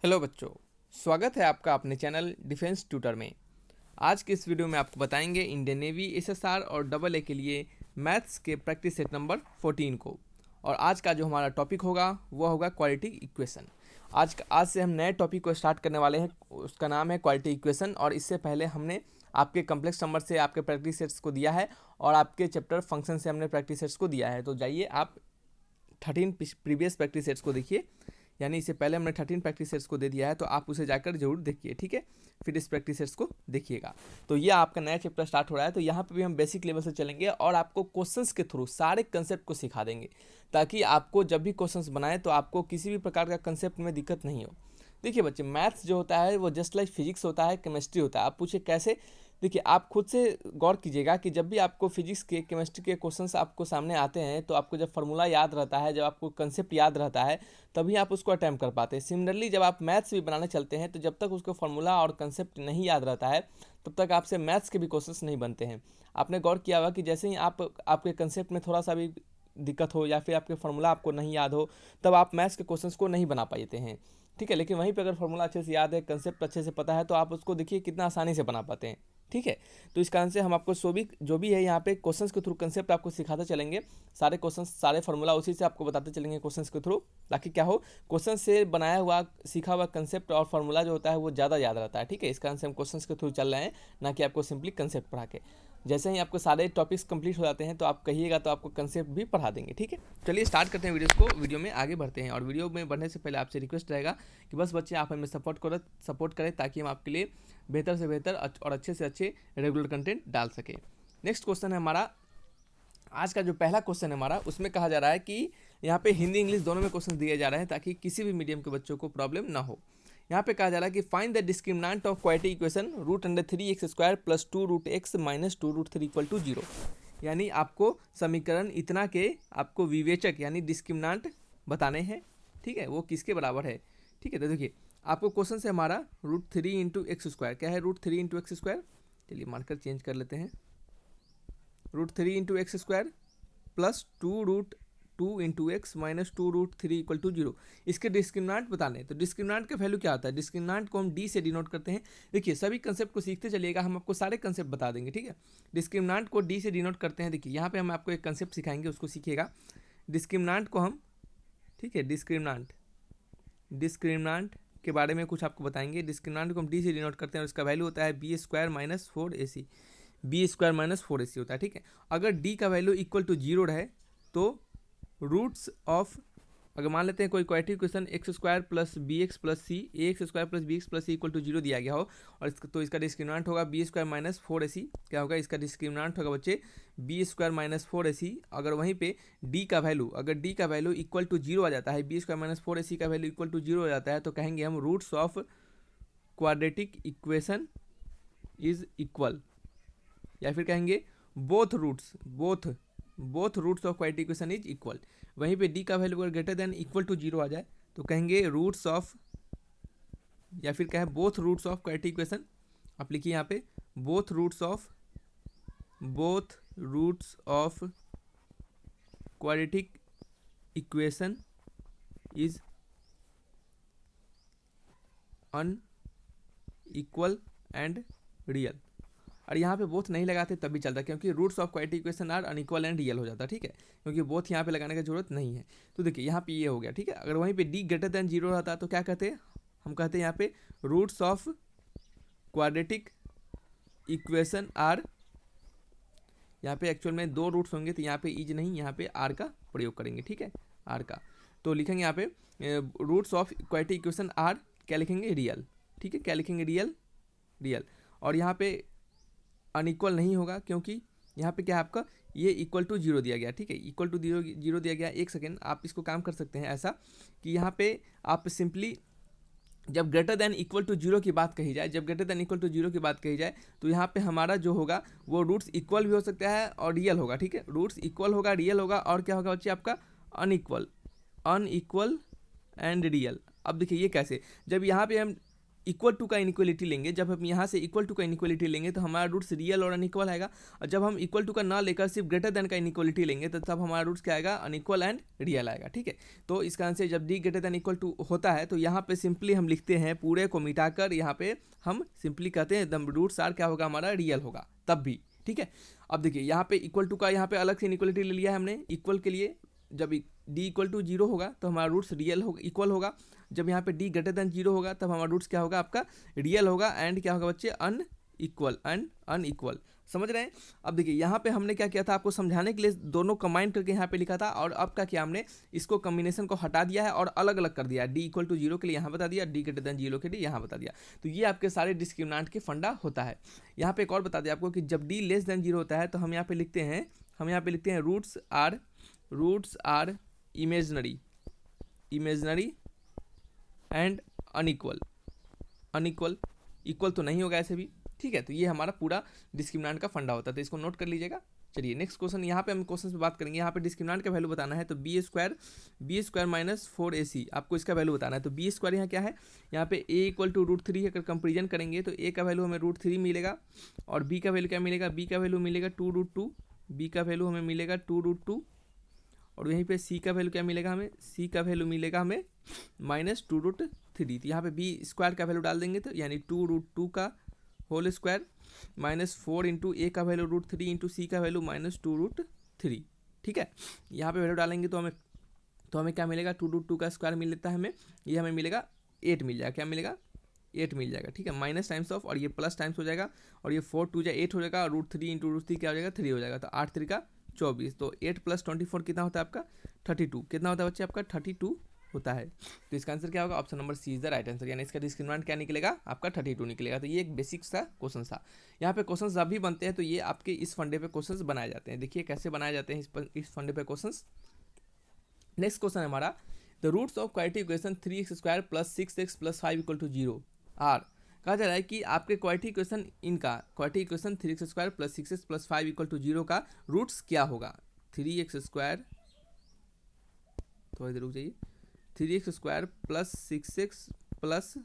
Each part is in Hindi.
हेलो बच्चों, स्वागत है आपका अपने चैनल डिफेंस ट्यूटर में। आज के इस वीडियो में आपको बताएंगे इंडियन नेवी एसएसआर और डबल ए के लिए मैथ्स के प्रैक्टिस सेट नंबर 14 को। और आज का जो हमारा टॉपिक होगा वो होगा क्वालिटी इक्वेशन। आज से हम नए टॉपिक को स्टार्ट करने वाले हैं, उसका नाम है क्वालिटी इक्वेशन। और इससे पहले हमने आपके कम्प्लेक्स नंबर से आपके प्रैक्टिस सेट्स को दिया है और आपके चैप्टर फंक्शन से हमने प्रैक्टिस सेट्स को दिया है। तो जाइए आप 13 प्रीवियस प्रैक्टिस सेट्स को देखिए, यानी इससे पहले हमने 13 प्रैक्टिस सेट्स को दे दिया है, तो आप उसे जाकर जरूर देखिए, ठीक है। फिर इस प्रैक्टिस सेट्स को देखिएगा। तो ये आपका नया चैप्टर स्टार्ट हो रहा है, तो यहाँ पे भी हम बेसिक लेवल से चलेंगे और आपको क्वेश्चंस के थ्रू सारे कंसेप्ट को सिखा देंगे, ताकि आपको जब भी क्वेश्चंस बनाए तो आपको किसी भी प्रकार का कंसेप्ट में दिक्कत नहीं हो। देखिए बच्चे, मैथ्स जो होता है वो जस्ट लाइक फिजिक्स होता है, केमिस्ट्री होता है। आप पूछे कैसे? देखिए, आप खुद से गौर कीजिएगा कि जब भी आपको फिजिक्स के केमिस्ट्री के क्वेश्चंस आपको सामने आते हैं, तो आपको जब फार्मूला याद रहता है, जब आपको कंसेप्ट याद रहता है, तभी आप उसको अटैम्प्ट कर पाते हैं। सिमिलरली जब आप मैथ्स भी बनाने चलते हैं, तो जब तक उसको फार्मूला और कंसेप्ट नहीं याद रहता है, तब तक आपसे मैथ्स के भी क्वेश्चंस नहीं बनते हैं। आपने गौर किया होगा कि जैसे ही आपके कंसेप्ट में थोड़ा सा भी दिक्कत हो या फिर आपके फार्मूला आपको नहीं याद हो, तब आप मैथ्स के क्वेश्चंस को नहीं बना पाते हैं, ठीक है। लेकिन वहीं पे अगर फार्मूला अच्छे से याद है, कंसेप्ट अच्छे से पता है, तो आप उसको देखिए कितना आसानी से बना पाते हैं, ठीक है। तो इस कारण से हम आपको जो भी है यहाँ पे क्वेश्चंस के थ्रू कंसेप्ट आपको सिखाते चलेंगे। सारे क्वेश्चंस, सारे फार्मूला उसी से आपको बताते चलेंगे क्वेश्चंस के थ्रू, ताकि क्या हो, क्वेश्चन से बनाया हुआ सीखा हुआ कंसेप्ट और फार्मूला जो होता है वो ज़्यादा याद रहता है, ठीक है। इस कारण से हम क्वेश्चंस के थ्रू चल रहे हैं, ना कि आपको सिंपली कंसेप्ट पढ़ा के। जैसे ही आपको सारे टॉपिक्स कंप्लीट हो जाते हैं, तो आप कहिएगा तो आपको कंसेप्ट भी पढ़ा देंगे, ठीक है। चलिए स्टार्ट करते हैं वीडियो में आगे बढ़ते हैं। और वीडियो में बढ़ने से पहले आपसे रिक्वेस्ट रहेगा कि बस बच्चे आप हमें सपोर्ट करें, ताकि हम आपके लिए बेहतर से बेहतर और अच्छे से अच्छे रेगुलर कंटेंट डाल सके। नेक्स्ट क्वेश्चन है हमारा, आज का जो पहला क्वेश्चन है हमारा, उसमें कहा जा रहा है कि यहाँ पे हिंदी इंग्लिश दोनों में क्वेश्चन दिए जा रहे हैं, ताकि किसी भी मीडियम के बच्चों को प्रॉब्लम ना हो। यहाँ पे कहा जा रहा है कि find the discriminant of quadratic equation √3x² + 2√x - 2√3 = 0। यानी आपको समीकरण इतना के आपको विवेचक यानी डिस्क्रिमिनेंट बताने हैं, ठीक है, वो किसके बराबर है, ठीक है। तो देखिए, आपको क्वेश्चन से हमारा √3 × x², क्या है √3 × x², चलिए मार्कर चेंज कर लेते हैं। √3 × x² + 2√2 × x - 2√3 = 0। इसके डिस्क्रिमिनेंट बताने, तो डिस्क्रिमिनेंट का वैल्यू क्या होता है? डिस्क्रिमिनेंट को हम डी से डिनोट करते हैं। देखिए, सभी कंसेप्ट को सीखते चलिएगा, हम आपको सारे कंसेप्ट बता देंगे, ठीक है। डिस्क्रिमिनेंट को डी से डिनोट करते हैं। देखिए, यहाँ पे हम आपको एक कंसेप्ट सिखाएंगे, उसको सीखिएगा। डिस्क्रिमिनेंट को हम, ठीक है, डिस्क्रिमिनेंट के बारे में कुछ आपको बताएंगे। डिस्क्रिमिनेंट को हम डी से डिनोट करते हैं और इसका वैल्यू होता है b² - 4ac। b² - 4ac होता है, ठीक है। अगर d का वैल्यू इक्वल टू 0 रहे, तो रूट्स ऑफ, अगर मान लेते हैं कोई quadratic equation x² + bx + c, ax² + bx + c = 0 दिया गया हो, और तो इसका डिस्क्रिमिनेंट होगा b² - 4ac। क्या होगा इसका डिस्क्रिमिनेंट? होगा बच्चे b² - 4ac। अगर वहीं पे d का वैल्यू, अगर d का वैल्यू इक्वल टू 0 आ जाता है, b² - 4ac का वैल्यू इक्वल टू 0 हो जाता है, तो कहेंगे हम roots of quadratic equation is equal, या फिर कहेंगे both roots of quadratic equation is equal. वहीं पे d का वैल्यू अगर ग्रेटर देन इक्वल टू 0 आ जाए, तो कहेंगे रूट्स ऑफ, या फिर क्या है, both roots of quadratic equation. आप लिखिए यहाँ पे both roots of quadratic equation is unequal and real. और यहाँ पे बोथ नहीं लगाते तब भी चलता, क्योंकि roots of quadratic equation are unequal and real हो जाता, ठीक है, क्योंकि बोथ यहाँ पे लगाने की जरूरत नहीं है। तो देखिए, यहाँ पे ये हो गया, ठीक है। अगर वहीं पे d ग्रेटर देन 0 रहता तो क्या कहते हैं? हम कहते हैं यहाँ पे roots of quadratic equation are, यहाँ पे एक्चुअल में 2 रूट्स होंगे, तो यहाँ पे इज नहीं, यहाँ पे आर का प्रयोग करेंगे, ठीक है, आर का। तो लिखेंगे यहाँ पे roots of quadratic equation are, क्या लिखेंगे? रियल, ठीक है, क्या लिखेंगे? रियल। और यहाँ पे अनइक्वल नहीं होगा, क्योंकि यहाँ पे क्या है आपका, ये इक्वल टू 0 दिया गया, ठीक है, इक्वल टू 0 दिया गया। एक सेकेंड, आप इसको काम कर सकते हैं ऐसा कि यहाँ पे आप सिंपली जब ग्रेटर देन इक्वल टू 0 की बात कही जाए, तो यहाँ पे हमारा जो होगा वो रूट्स इक्वल भी हो सकता है और रियल होगा, ठीक है। रूट्स इक्वल होगा, रियल होगा, और क्या होगा बच्चे आपका? Unequal and real. अब देखिए ये कैसे, जब यहाँ पे हम इक्वल टू का इनइक्वलिटी लेंगे, जब हम यहाँ से इक्वल टू का इनइक्वलिटी लेंगे तो हमारा रूट्स रियल और अनइक्वल आएगा, और जब हम इक्वल टू का ना लेकर सिर्फ ग्रेटर देन का इनइक्वलिटी लेंगे तो तब हमारा रूट्स क्या आएगा, अनइक्वल एंड रियल आएगा। ठीक है, तो इसका आंसर जब D greater than equal to होता है तो यहाँ पे सिंपली हम लिखते हैं पूरे को मिटाकर, यहाँ पे हम सिंपली कहते हैं द रूट्स आर क्या होगा, हमारा रियल होगा तब भी। ठीक है, अब देखिए यहाँ पे इक्वल टू का यहाँ पे अलग से इनइक्वलिटी ले लिया है हमने इक्वल के लिए, जब डी इक्वल टू जीरो होगा तो हमारा रूट्स रियल होगा, इक्वल होगा। जब यहाँ पे डी ग्रेटर देन जीरो होगा तब हमारा रूट्स क्या होगा, आपका रियल होगा एंड क्या होगा बच्चे, अनइक्वल। समझ रहे हैं। अब देखिए यहाँ पे हमने क्या किया था, आपको समझाने के लिए दोनों कंबाइन करके यहाँ पे लिखा था, और अब क्या किया हमने, इसको कॉम्बिनेशन को हटा दिया है और अलग अलग कर दिया। डी इक्वल टू जीरो के लिए यहाँ बता दिया, डी ग्रेटर देन जीरो के लिए यहाँ बता दिया। तो ये आपके सारे डिस्क्रिमिनेंट के फंडा होता है। यहाँ पे एक और बता दिया आपको कि जब डी लेस देन जीरो होता है तो हम यहाँ पे लिखते हैं roots are imaginary and unequal. Equal तो नहीं होगा ऐसे भी। ठीक है, तो ये हमारा पूरा डिस्क्रिमिनेंट का फंडा होता है, तो इसको नोट कर लीजिएगा। चलिए नेक्स्ट क्वेश्चन, यहाँ पे हम क्वेश्चन पे बात करेंगे। यहाँ पे डिस्क्रिमिनेंट का वैल्यू बताना है, तो बी स्क्वायर माइनस 4ac आपको इसका वैल्यू बताना है। तो बी स्क्वायर यहाँ क्या है, यहाँ पे a इक्वल टू √3 अगर कंपेरिजन करेंगे तो a का वैल्यू हमें √3 मिलेगा, और b का वैल्यू क्या मिलेगा, b का वैल्यू मिलेगा 2√2, b का वैल्यू हमें मिलेगा 2√2, और यहीं पे c का वैल्यू क्या मिलेगा हमें, c का वैल्यू मिलेगा हमें -2√3। तो यहाँ पे b स्क्वायर का वैल्यू डाल देंगे तो यानी 2√2 का होल स्क्वायर -4 इंटू a का वैल्यू √3 इंटू c का वैल्यू -2√3। ठीक है, यहाँ पे वैल्यू डालेंगे तो हमें क्या मिलेगा, 2√2 का स्क्वायर मिल लेता है हमें, ये हमें मिलेगा 8 मिल जाएगा, क्या मिलेगा 8 मिल जाएगा। ठीक है, माइनस टाइम्स ऑफ, और ये प्लस टाइम्स हो जाएगा, और ये 4 2 8 हो जाएगा, और √3 इंटू √3 क्या हो जाएगा, 3 हो जाएगा। तो 8 3 का 24, तो 8 + 24 कितना होता है आपका 32। कितना होता है बच्चे आपका 32 होता है। तो इसका आंसर क्या होगा, option number C is the right answer, यानी इसका डिस्क्रिमिनेंट क्या निकलेगा, आपका 32 निकलेगा। तो ये एक बेसिक सा क्वेश्चन था। यहाँ पे क्वेश्चन जब भी बनते हैं तो ये आपके इस फंडे पे क्वेश्चन बनाए जाते हैं। देखिए कैसे बनाए जाते हैं इस फंडे पे क्वेश्चन। नेक्स्ट क्वेश्चन है हमारा, the roots of quadratic equation 3x² + 6x + 5 = 0 are. कहा जा रहा है कि आपके quadratic equation quadratic equation 3x² + 6x + 5 = 0 का रूट्स क्या होगा। 3x² थोड़ी देर रुक जाइए, 3x² + 6x +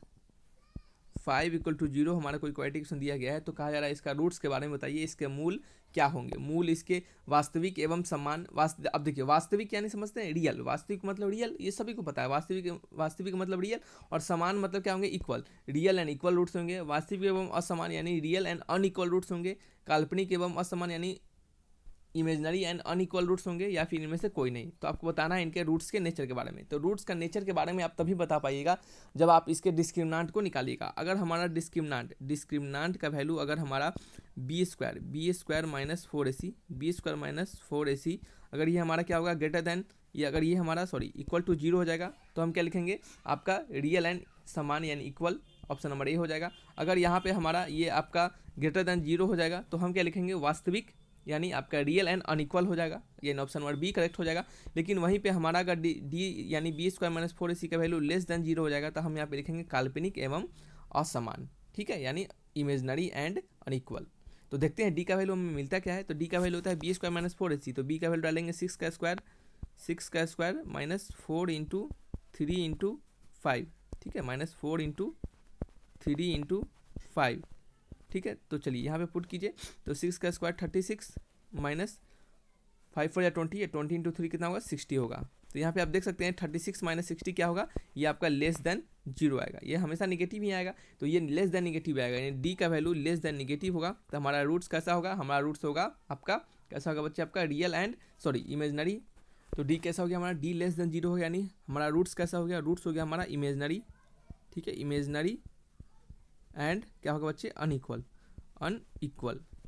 5 = 0 हमारा कोई क्वाड्रेटिक इक्वेशन दिया गया है। तो कहा जा रहा है इसका रूट्स के बारे में बताइए, इसके मूल क्या होंगे। मूल इसके वास्तविक एवं समान अब देखिए वास्तविक यानी समझते हैं रियल, वास्तविक मतलब रियल, ये सभी को पता है। वास्तविक मतलब रियल, और समान मतलब क्या होंगे, equal. Real and equal roots होंगे। वास्तविक एवं असमान यानी रियल एंड अनइक्वल रूट्स होंगे। काल्पनिक एवं असमान यानी इमेजनरी एंड अनइक्वल रूट्स होंगे, या फिर इनमें से कोई नहीं। तो आपको बताना है इनके रूट्स के नेचर के बारे में। तो रूट्स का नेचर के बारे में आप तभी बता पाइएगा जब आप इसके डिस्क्रिमिनेंट को निकालिएगा। अगर हमारा डिस्क्रिमिनेंट का वैल्यू अगर हमारा बी स्क्वायर - 4ac अगर ये हमारा क्या होगा ग्रेटर देन, ये अगर ये हमारा इक्वल टू 0 हो जाएगा तो हम क्या लिखेंगे, आपका रियल एंड समान यानी इक्वल, ऑप्शन नंबर ए हो जाएगा। अगर यहाँ पे हमारा ये आपका ग्रेटर देन 0 हो जाएगा तो हम क्या लिखेंगे, वास्तविक यानी आपका रियल एंड अनइक्वल हो जाएगा, ये ऑप्शन नंबर बी करेक्ट हो जाएगा। लेकिन वहीं पे हमारा अगर डी यानी b² - 4ac का वैल्यू लेस देन 0 हो जाएगा तो हम यहाँ पे लिखेंगे काल्पनिक एवं असमान। ठीक है, यानी इमेजनरी एंड अनइक्वल। तो देखते हैं डी का वैल्यू हमें मिलता क्या है। तो डी का वैल्यू होता है b² - 4ac, तो b का वैल्यू डालेंगे 6 का स्क्वायर -4 इंटू 3 इंटू 5। ठीक है, -4 इंटू 3 इंटू 5। ठीक है, तो चलिए यहाँ पे पुट कीजिए, तो 6 का स्क्वायर 36 माइनस 5 4 या 20, 20 इंटू 3 कितना होगा 60 होगा। तो यहाँ पे आप देख सकते हैं 36 - 60 क्या होगा, ये आपका लेस देन 0 आएगा। ये हमेशा निगेटिव ही आएगा, तो ये लेस देन निगेटिव आएगा, यानी डी का वैल्यू लेस देन निगेटिव होगा। तो हमारा रूट्स कैसा होगा, हमारा रूट्स होगा आपका कैसा होगा बच्चे, आपका रियल एंड इमेजनरी। तो डी कैसा हो गया हमारा, डी लेस देन 0 हो गया, यानी हमारा रूट्स कैसा हो गया, रूट्स हो गया हमारा इमेजनरी। ठीक है, इमेजनरी एंड क्या होगा बच्चे, अनइक्वल।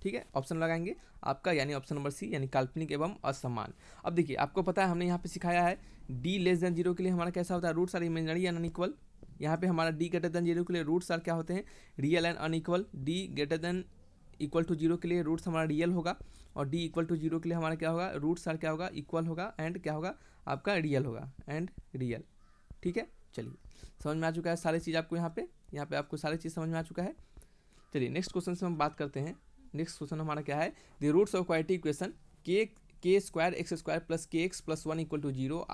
ठीक है, ऑप्शन लगाएंगे आपका, यानी ऑप्शन नंबर सी यानी काल्पनिक एवं असमान। अब देखिए आपको पता है हमने यहाँ पे सिखाया है डी लेस देन 0 के लिए हमारा कैसा होता है, roots are imaginary and unequal. यहाँ पे हमारा डी ग्रेटर देन 0 के लिए रूट्स आर क्या होते हैं, real and unequal. D greater than equal to 0 के लिए रूट्स हमारा रियल होगा, और डी इक्वल टू 0 के लिए हमारा क्या होगा, रूट्स आर क्या होगा, इक्वल होगा, एंड क्या होगा आपका रियल होगा, एंड रियल। ठीक है, चलिए समझ में आ चुका है सारी चीज़ आपको, यहाँ पे आपको सारी चीज़ समझ में आ चुका है। चलिए नेक्स्ट क्वेश्चन से हम बात करते हैं। नेक्स्ट क्वेश्चन हमारा क्या है, the roots of quadratic equation K square X square plus K X plus 1 equal to 0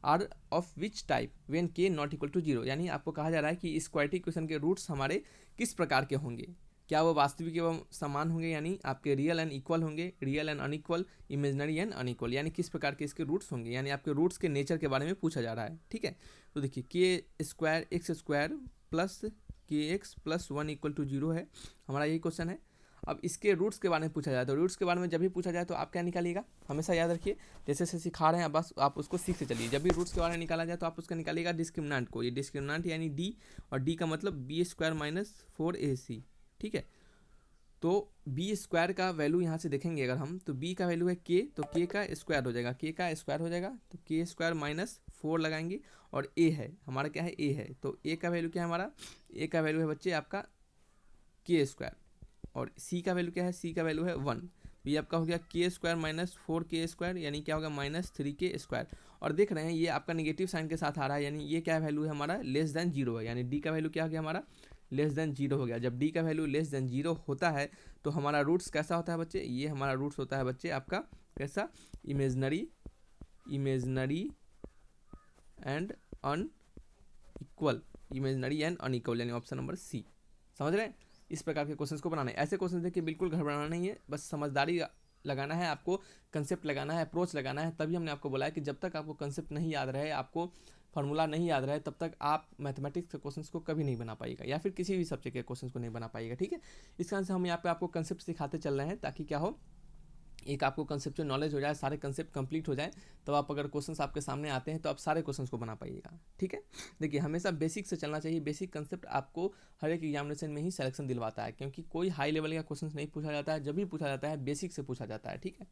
are of which type when K not equal to 0। यानी आपको कहा जा रहा है कि इस क्वाड्रेटिक इक्वेशन के रूट्स हमारे किस प्रकार के होंगे, क्या वो वास्तविक एवं समान होंगे, यानी आपके रियल एंड इक्वल होंगे, real and unequal, imaginary and unequal, यानी किस प्रकार के इसके रूट्स होंगे, यानी आपके रूट्स के नेचर के बारे में पूछा जा रहा है। ठीक है, तो देखिए के square X square plus K X plus 1 equal to 0 है, हमारा यही क्वेश्चन है। अब इसके रूट्स के बारे में पूछा जाए तो रूट्स के बारे में जब भी पूछा जाए तो आप क्या निकालिएगा, हमेशा याद रखिए, जैसे जैसे सिखा रहे हैं बस आप उसको सीख से चलिए। जब भी रूट्स के बारे में निकाला जाए तो आप उसका निकालिएगा डिस्क्रिमिनेंट को, ये डिस्क्रिमिनेंट यानी डी, और डी का मतलब बी स्क्वायर माइनस 4ac। ठीक है, तो बी स्क्वायर का वैल्यू यहाँ से देखेंगे अगर हम, तो बी का वैल्यू है के, तो के का स्क्वायर हो जाएगा, के का स्क्वायर हो जाएगा, तो के स्क्वायर माइनस 4 लगाएंगे, और ए है हमारा, क्या है, ए है, तो ए का वैल्यू क्या है हमारा, ए का वैल्यू है बच्चे आपका के स्क्वायर, और सी का वैल्यू क्या है, सी का वैल्यू है 1, तो ये आपका हो गया के स्क्वायर माइनस 4 स्क्वायर, यानी क्या होगा माइनस 3 स्क्वायर। और देख रहे हैं ये आपका नेगेटिव साइन के साथ आ रहा है, यानी ये क्या वैल्यू है हमारा, लेस देन 0 है, यानी डी का वैल्यू क्या हो गया हमारा, लेस देन 0 हो गया। जब डी का वैल्यू लेस देन 0 होता है तो हमारा रूट्स कैसा होता है बच्चे, ये हमारा रूट्स होता है बच्चे आपका कैसा, imaginary and unequal, imaginary and unequal, यानी ऑप्शन नंबर सी। समझ रहे हैं, इस प्रकार के क्वेश्चंस को बनाना है। ऐसे क्वेश्चन देखिए बिल्कुल घबराना नहीं है, बस समझदारी लगाना है आपको, कंसेप्ट लगाना है, अप्रोच लगाना है। तभी हमने आपको बोला है कि जब तक आपको कंसेप्ट नहीं याद रहे, आपको फार्मूला नहीं याद रहे, तब तक आप मैथमेटिक्स के क्वेश्चंस को कभी नहीं बना पाएगा, या फिर किसी भी सब्जेक्ट के क्वेश्चंस को नहीं बना पाएगा। ठीक है, इस कारण से हम यहाँ पे आपको कंसेप्ट सिखाते चल रहे हैं, ताकि क्या हो, एक आपको कंसेप्चुअल नॉलेज हो जाए, सारे कंसेप्ट कंप्लीट हो जाए, तो आप अगर क्वेश्चंस आपके सामने आते हैं तो आप सारे क्वेश्चंस को बना पाइएगा। ठीक है, देखिए हमेशा बेसिक से चलना चाहिए, बेसिक कंसेप्ट आपको हर एक एग्जामिनेशन में ही सिलेक्शन दिलवाता है, क्योंकि कोई हाई लेवल का क्वेश्चन नहीं पूछा जाता है, जब भी पूछा जाता है बेसिक से पूछा जाता है। ठीक है,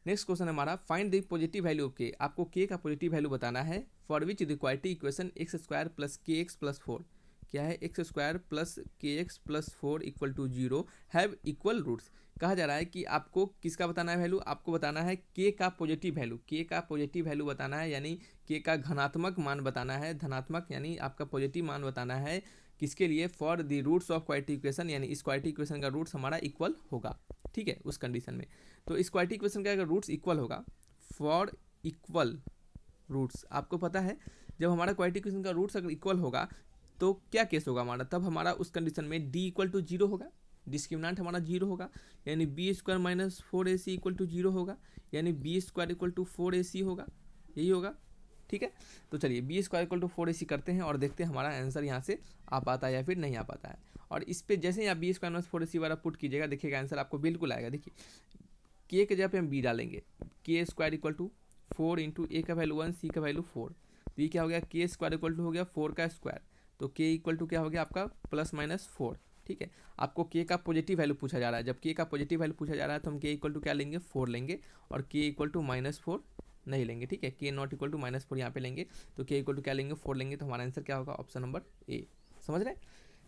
नेक्स्ट क्वेश्चन है हमारा, find the positive value of K. आपको के का पॉजिटिव वैल्यू बताना है, for which the quadratic equation X square plus K X plus 4, क्या है, X square plus K X plus 4 equal to 0 have equal roots. कहा जा रहा है कि आपको किसका बताना है वैल्यू, आपको बताना है के का पॉजिटिव वैल्यू, के का पॉजिटिव वैल्यू बताना है, यानी के का धनात्मक मान बताना है, धनात्मक यानी आपका पॉजिटिव मान बताना है, किसके लिए, for the roots of quadratic equation, यानी इस क्वाड्रेटिक इक्वेशन का रूट्स हमारा इक्वल होगा। ठीक है, उस कंडीशन में, तो इस क्वाड्रेटिक इक्वेशन का अगर रूट्स इक्वल होगा, फॉर इक्वल रूट्स, आपको पता है जब हमारा क्वाड्रेटिक इक्वेशन का रूट्स अगर इक्वल होगा तो क्या केस होगा हमारा, तब हमारा उस कंडीशन में डी इक्वल टू 0 होगा, डिस्क्रिमिनेंट हमारा 0 होगा, यानी B square minus 4ac equal to 0 होगा, यानी B square equal to 4ac होगा, यही होगा। ठीक है, तो चलिए B square equal to 4ac करते हैं और देखते हैं हमारा आंसर यहाँ से आ पाता है या फिर नहीं आ पाता है। और इस पर जैसे ही आप बी स्क्वायर माइनस 4ac वाला पुट कीजिएगा, देखिएगा आंसर आपको बिल्कुल आएगा। देखिए के के जगह पे हम बी डालेंगे, के स्क्वायर इक्वल टू 4 इंटू ए का वैल्यू 1, सी का वैल्यू 4, तो ये क्या हो गया, के स्क्वायर इक्वल टू हो गया 4 का स्क्वायर, तो के इक्वल टू क्या हो गया आपका प्लस माइनस 4। ठीक है, आपको के का पॉजिटिव वैल्यू पूछा जा रहा है, जब के का पॉजिटिव वैल्यू पूछा जा रहा है तो हम के इक्वल टू क्या लेंगे, 4 लेंगे, और के इक्वल टू माइनस 4 नहीं लेंगे। ठीक है, के नॉट इक्वल टू माइनस 4 यहाँ पे लेंगे, तो के इक्वल टू क्या लेंगे, 4 लेंगे, तो हमारा आंसर क्या होगा, ऑप्शन नंबर ए। समझ रहे हैं,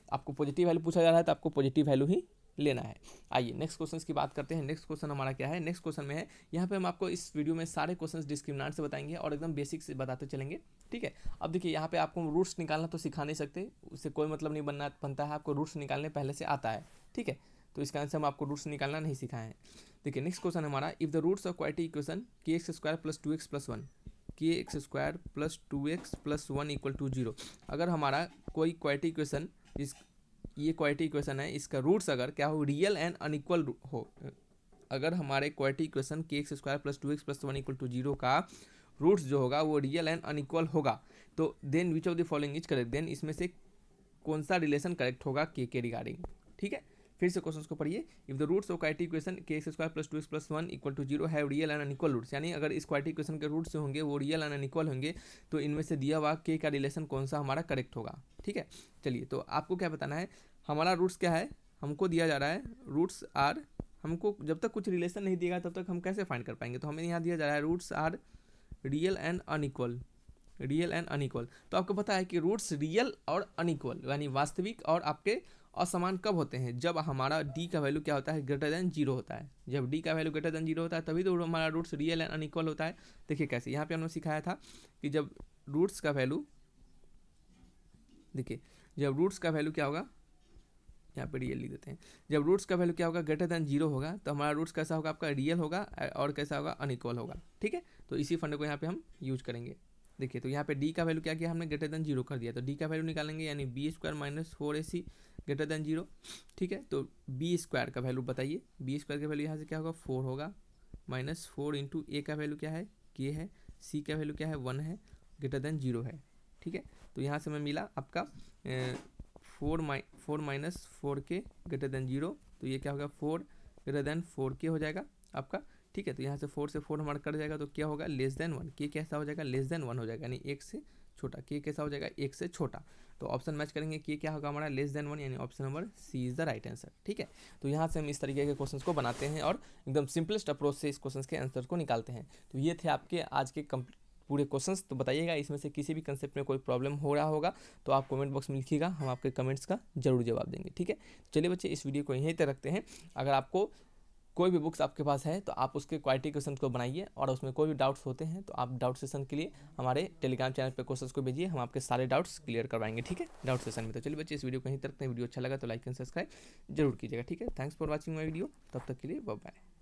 आपको पॉजिटिव वैल्यू पूछा जा रहा है तो आपको पॉजिटिव वैल्यू ही लेना है। आइए नेक्स्ट क्वेश्चन की बात करते हैं। नेक्स्ट क्वेश्चन हमारा क्या है, नेक्स्ट क्वेश्चन में है, यहाँ पे हम आपको इस वीडियो में सारे क्वेश्चन डिस्क्रिमिनेंट से बताएंगे और एकदम बेसिक से बताते चलेंगे। ठीक है, अब देखिए यहाँ पे आपको रूट्स निकालना तो सिखा नहीं सकते, उससे कोई मतलब नहीं बनता है, आपको रूट्स निकालने पहले से आता है। ठीक है, तो इसका आंसर हम आपको रूट्स निकालना नहीं सिखाए हैं। देखिए नेक्स्ट क्वेश्चन हमारा, if the roots of quadratic equation के x square plus 2x plus 1, k x square plus 2x plus 1 equal to 0, अगर हमारा कोई क्वाड्रेटिक इक्वेशन, ये क्वाड्रेटिक इक्वेशन है, इसका रूट्स अगर क्या हो, रियल एंड अनइक्वल हो, अगर हमारे क्वाड्रेटिक इक्वेशन के x square plus 2x plus 1 equal to 0 का रूट्स जो होगा वो रियल एंड अनइक्वल होगा, तो then which of the following is correct, then इसमें से कौन सा रिलेशन करेक्ट होगा के रिगार्डिंग। ठीक है, फिर से क्वेश्चन को पढ़िए, if the roots of quadratic equation के x square plus 2x plus 1 equal to 0 have real and unequal roots, यानी अगर इस क्वाड्रेटिक इक्वेशन के रूट्स जो होंगे वो रियल एंड अनइक्वल होंगे, तो इनमें से दिया हुआ के का रिलेशन कौन सा हमारा करेक्ट होगा। ठीक है, चलिए तो आपको क्या बताना है, हमारा रूट्स क्या है, हमको दिया जा रहा है रूट्स आर, हमको जब तक कुछ रिलेशन नहीं दिएगा तब तक हम कैसे फाइंड कर पाएंगे, तो हमें यहाँ दिया जा रहा है roots are real and unequal, real and unequal. तो आपको पता है कि रूट्स रियल और अनइक्वल यानी वास्तविक और आपके असमान कब होते हैं, जब हमारा डी का वैल्यू क्या होता है, ग्रेटर देन 0 होता है। जब डी का वैल्यू ग्रेटर देन 0 होता है तभी तो हमारा रूट्स रियल एंड अनइक्वल होता है। देखिए कैसे, यहाँ पे हमने सिखाया था कि जब रूट्स का वैल्यू, देखिए जब रूट्स का वैल्यू क्या होगा, यहाँ पे रियल लिख देते हैं। जब रूट्स का वैल्यू क्या होगा, ग्रेटर देन 0 होगा, तो हमारा रूट्स कैसा होगा, आपका रियल होगा और कैसा होगा, अनइक्वल होगा। ठीक है, तो इसी फंडे को यहाँ पे हम यूज करेंगे। देखिए तो यहाँ पे डी का वैल्यू क्या किया हमने, ग्रेटर देन 0 कर दिया, तो डी का वैल्यू निकालेंगे, यानी B square minus 4ac greater than 0। ठीक है, तो बी स्क्वायर का वैल्यू बताइए, बी स्क्वायर का वैल्यू यहाँ से क्या होगा, 4 होगा, माइनस 4 इंटू ए का वैल्यू क्या है, के है, सी का वैल्यू क्या है, 1 है, ग्रेटर देन 0 है। ठीक है, तो यहाँ से हमें मिला आपका 4 माइनस 4k ग्रेटर देन 0, तो ये क्या होगा, 4 ग्रेटर देन 4k हो जाएगा आपका। ठीक है, तो यहाँ से 4 से 4 हमारा कट जाएगा, तो क्या होगा, लेस देन 1, के कैसा हो जाएगा, लेस देन 1 हो जाएगा, यानी 1 से छोटा, के कैसा हो जाएगा, 1 से छोटा। तो ऑप्शन मैच करेंगे, के क्या होगा हमारा, लेस देन 1, यानी option number C is the right answer. ठीक है, तो यहाँ से हम इस तरीके के क्वेश्चंस को बनाते हैं और एकदम सिंपलेस्ट अप्रोच से इस क्वेश्चन के आंसर को निकालते हैं। तो ये थे आपके आज के पूरे क्वेश्चंस। तो बताइएगा इसमें से किसी भी कंसेप्ट में कोई प्रॉब्लम हो रहा होगा तो आप कमेंट बॉक्स में लिखिएगा, हम आपके कमेंट्स का जरूर जवाब देंगे। ठीक है, चलिए बच्चे इस वीडियो को यहीं तक रखते हैं। अगर आपको कोई भी बुक्स आपके पास है तो आप उसके क्वालिटी क्वेश्चन को बनाइए, और उसमें कोई भी डाउट्स होते हैं तो आप डाउट सेशन के लिए हमारे टेलीग्राम चैनल पे क्वेश्चंस को भेजिए, हम आपके सारे डाउट्स क्लियर करवाएंगे। ठीक है, डाउट सेशन में। तो चलिए बच्चे इस वीडियो को यहीं तक रखते हैं। वीडियो अच्छा लगा तो लाइक एंड सब्सक्राइब जरूर कीजिएगा। ठीक है, thanks for watching my video, तब तक के लिए बाय बाय।